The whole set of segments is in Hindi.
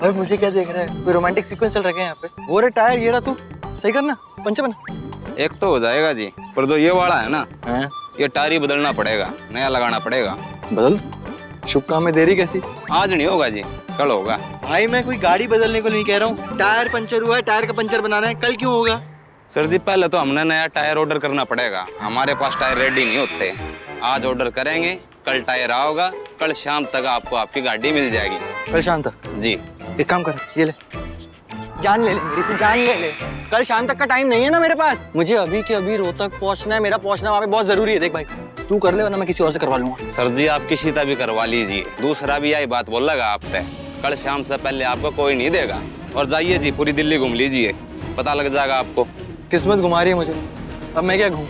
भाई मुझे क्या देख रहा है? कोई रोमांटिक सीक्वेंस चल रहा है यहाँ पे। वो रे टायर, ये रहा तू सही करना, पंचर बना। एक तो हो जाएगा जी, पर जो ये वाला है ना, ये टायर ही बदलना पड़ेगा, नया लगाना पड़ेगा। बदल? शुभ काम में देरी कैसी? आज नहीं होगा जी, कल होगा। भाई मैं कोई गाड़ी बदलने को नहीं कह रहा हूँ, टायर पंचर हुआ है, टायर का पंचर बनाना है, कल क्यों होगा? सर जी पहले तो हमने नया टायर ऑर्डर करना पड़ेगा, हमारे पास टायर रेडी नहीं होते। आज ऑर्डर करेंगे, कल टायर आओगा, कल शाम तक आपको आपकी गाड़ी मिल जाएगी। कल शाम तक? जी। एक काम कर, ये ले, जान ले मेरी, तू जान ले। कल शाम तक का टाइम नहीं है ना मेरे पास, मुझे अभी के अभी रोहतक पहुंचना है, मेरा पहुंचना वहाँ पे बहुत जरूरी है। देख भाई तू कर ले, वरना मैं किसी और से करवा लूंगा। सर जी आप किसी तरह भी करवा लीजिए, दूसरा भी यही बात बोल लगा आप पे, कल शाम से पहले आपको कोई नहीं देगा। और जाइए जी, पूरी दिल्ली घूम लीजिए, पता लग जाएगा आपको। किस्मत घुमा रही है मुझे, अब मैं क्या घूम।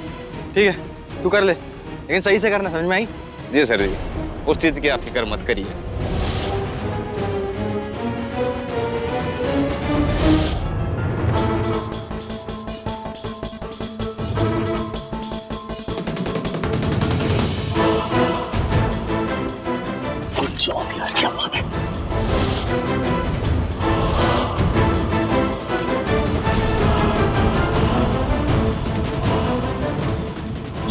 ठीक है तू कर ले, लेकिन सही से करना, समझ में आई? जी सर जी, उस चीज की आप फिक्र मत करिए। गुड जॉब यार, क्या बात है।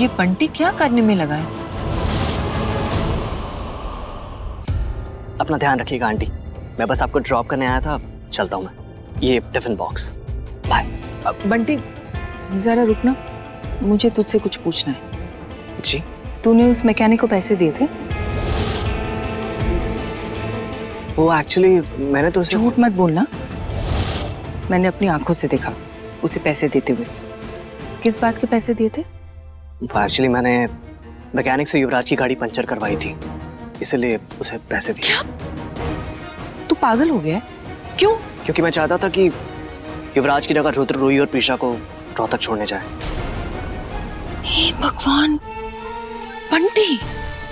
ये बंटी क्या करने में लगा है? अपना ध्यान रखिएगा आंटी, मैं बस आपको ड्रॉप करने आया था, चलता हूँ मैं। ये टिफिन बॉक्स, बाय। बंटी जरा रुकना, मुझे तुझसे कुछ पूछना है। जी? तूने उस मैकेनिक को पैसे दिए थे? वो एक्चुअली मैंने तो उसे... झूठ मत बोलना, मैंने अपनी आंखों से देखा उसे पैसे देते हुए। किस बात के पैसे दिए थे? वो एक्चुअली मैंने मैकेनिक से युवराज की गाड़ी पंचर करवाई थी, इसलिए उसे पैसे दिए। क्या? तू पागल हो गया है? क्यों? क्योंकि मैं चाहता था कि युवराज की जगह रुद्र, रूही और प्रीशा को रोहतक छोड़ने जाए। हे भगवान, बंटी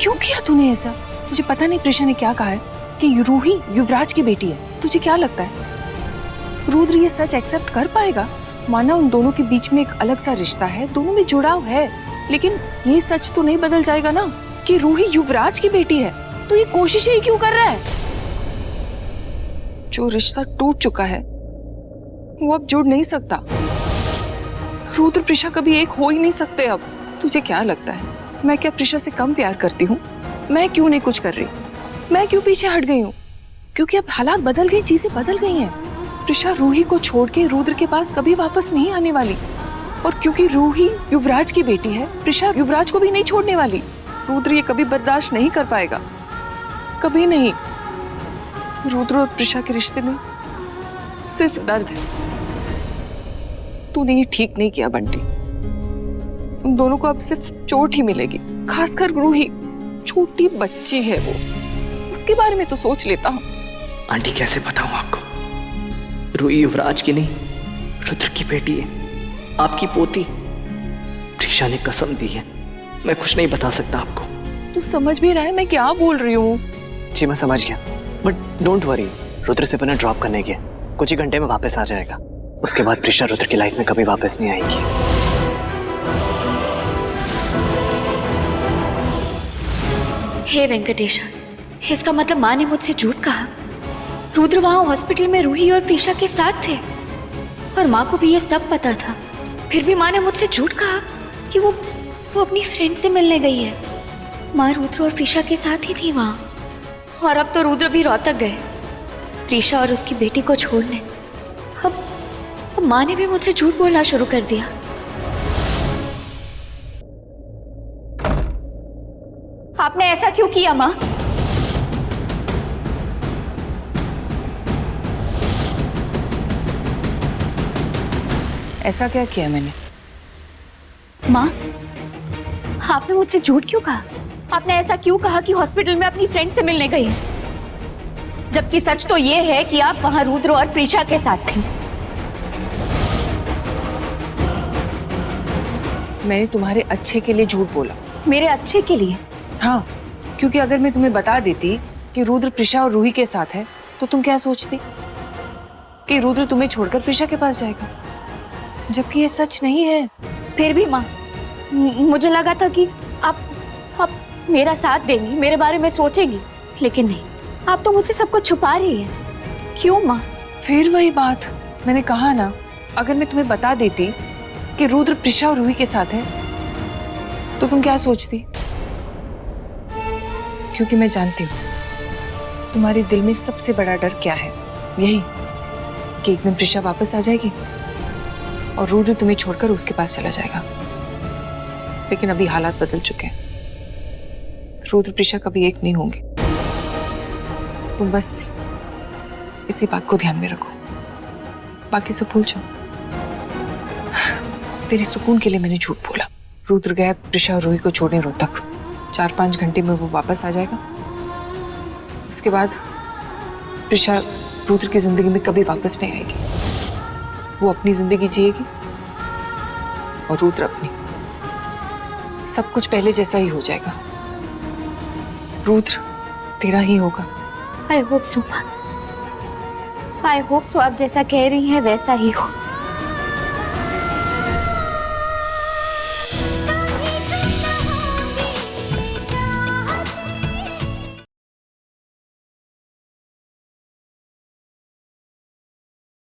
क्यों किया तूने ऐसा? तुझे पता नहीं प्रीशा ने क्या कहा है कि रूही युवराज की बेटी है? तुझे क्या लगता है रुद्र ये सच एक्सेप्ट कर पाएगा? माना उन दोनों के बीच में एक अलग सा रिश्ता है, दोनों में जुड़ाव है, लेकिन ये सच तो नहीं बदल जाएगा ना कि रूही युवराज की बेटी है। तो ये कोशिश ही क्यों कर रहा है? जो रिश्ता टूट चुका है वो अब जुड़ नहीं सकता। रुद्र प्रीशा कभी एक हो ही नहीं सकते अब। तुझे क्या लगता है मैं क्या प्रीशा से कम प्यार करती हूँ? मैं क्यों नहीं कुछ कर रही? मैं क्यों पीछे हट गई हूँ? क्योंकि अब हालात बदल गए, चीजें बदल गई हैं। प्रीशा रूही को छोड़ के रुद्र के पास कभी वापस नहीं आने वाली, और क्योंकि रूही युवराज की बेटी है, प्रीशा युवराज को भी नहीं छोड़ने वाली। रुद्र ये कभी बर्दाश्त नहीं कर पाएगा, कभी नहीं। रुद्र और प्रीशा के रिश्ते में सिर्फ दर्द है। तूने ये ठीक नहीं किया बंटी, उन दोनों को अब सिर्फ चोट ही मिलेगी, खासकर रूही, छोटी बच्ची है वो, उसके बारे में तो सोच लेता हूँ। आंटी कैसे बताऊं आपको, रूही युवराज की नहीं, रुद्र की बेटी है, आपकी पोती। प्रीशा ने कसम दी है, मैं कुछ नहीं बता सकता आपको। तू समझ भी रहा है मैं क्या बोल रही हूँ? जी मैं समझ गया, बट डोंट वरी, रुद्र से बिना ड्रॉप करने के कुछ ही घंटे में वापस आ जाएगा। उसके बाद प्रीशा रुद्र की लाइफ में कभी वापस नहीं आएगी। हे वेंकटेशा, इसका मतलब माँ ने मुझसे झूठ कहा। रुद्र वहां हॉस्पिटल में रूही और प्रीशा के साथ थे, और माँ को भी ये सब पता था। फिर भी माँ ने मुझसे झूठ कहा कि वो अपनी फ्रेंड से मिलने गई है। माँ रुद्र और प्रीशा के साथ ही थी वहां, और अब तो रुद्र भी रोहतक गए प्रीशा और उसकी बेटी को छोड़ने। अब माँ ने भी मुझसे झूठ बोलना शुरू कर दिया। आपने ऐसा क्यों किया माँ? ऐसा क्या किया मैंने? माँ, आपने मुझसे झूठ क्यों कहा? आपने ऐसा क्यों कहा कि हॉस्पिटल में अपनी फ्रेंड से मिलने गई है, जबकि सच तो ये है कि आप वहां रुद्र और प्रीशा के साथ थी। मैंने तुम्हारे अच्छे के लिए झूठ बोला। मेरे अच्छे के लिए? हाँ, क्योंकि अगर मैं तुम्हें बता देती कि रुद्र प्रीशा और रूही के साथ है तो तुम क्या सोचती? कि रुद्र तुम्हें छोड़कर प्रीशा के पास जाएगा, जबकि ये सच नहीं है। फिर भी माँ, मुझे लगा था कि आप मेरा साथ देंगी, मेरे बारे में सोचेंगी, लेकिन नहीं, आप तो मुझसे सब कुछ छुपा रही हैं। क्यों माँ? फिर वही बात, मैंने कहा ना, अगर मैं तुम्हें बता देती कि रुद्र प्रिशा और रूही के साथ है तो तुम क्या सोचती? क्योंकि मैं जानती हूँ तुम्हारे दिल में सबसे बड़ा डर क्या है, यही कि एक दिन प्रिशा वापस आ जाएगी और रुद्र तुम्हें छोड़कर उसके पास चला जाएगा। लेकिन अभी हालात बदल चुके हैं, रुद्र प्रिशा कभी एक नहीं होंगे। तुम बस इसी बात को ध्यान में रखो, बाकी सब भूल जाओ। तेरे सुकून के लिए मैंने झूठ बोला। रुद्र गया प्रिशा और रूही को छोड़ने रोहतक, 4-5 घंटे में वो वापस आ जाएगा। उसके बाद प्रिशा रुद्र की जिंदगी में कभी वापस नहीं आएगी। वो अपनी जिंदगी जिएगी और रुद्र अपनी। सब कुछ पहले जैसा ही हो जाएगा। रुद्र तेरा ही होगा। आई होप सो माँ, आई होप सो। आप जैसा कह रही हैं वैसा ही हो।